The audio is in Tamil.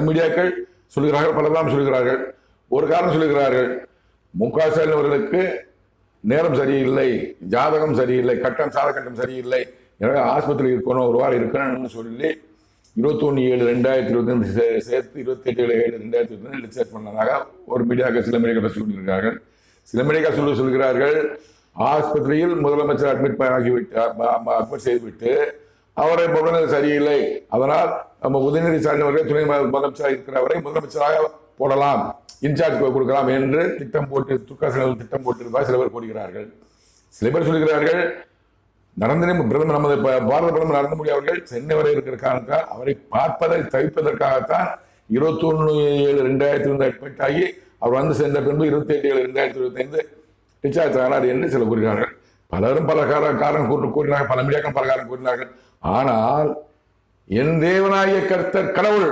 மீடியாக்கள் சொல்கிறார்கள், பலரெல்லாம் சொல்கிறார்கள். ஒரு காரணம் சொல்கிறார்கள், மு.க. ஸ்டாலின் அவர்களுக்கு நேரம் சரியில்லை, ஜாதகம் சரியில்லை, சாத கட்டம் சரியில்லை, எனவே ஆஸ்பத்திரி இருக்கணும், ஒரு வாரம் இருக்கணும்னு சொல்லி 21/7/2025 சேர்த்து 28/7/2025 டிஸ்சார்ஜ் பண்ணதாக ஒரு மீடியாக்கள் சில மீடியாக்கள் சொல்லியிருக்கிறார்கள். சில மீடியாக்கள் சொல்கிறார்கள், ஆஸ்பத்திரியில் முதலமைச்சர் அட்மிட் செய்துவிட்டு அவரை உடல்நிலை சரியில்லை, அதனால் நம்ம உதயநிதி ஸ்டாலின் அவர்கள் துணை முதலமைச்சராக இருக்கிறவரை முதலமைச்சராக போடலாம், இன்சார்ஜ் கொடுக்கலாம் என்று திட்டம் போட்டு திட்டம் போட்டிருப்பதாக சில பேர் கூறுகிறார்கள். சில பேர் சொல்கிறார்கள், நமது பாரத பிரதமர் நரேந்திர மோடி அவர்கள் சென்னை வரை இருக்கிற காரணத்தால் அவரை பார்ப்பதை தவிர்ப்பதற்காகத்தான் 21/7/2025 அட்மிட் ஆகி அவர் வந்து சென்ற பின்பு 28/7/2025 டிஸ்சார்ஜ் ஆனார் என்று சில கூறுகிறார்கள். பலரும் பல காரணம் கூறினார்கள், பல மீடியாக்கள் பல காரணம் கூறினார்கள். ஆனால் என் தேவனாகிய கர்த்தர் கடவுள்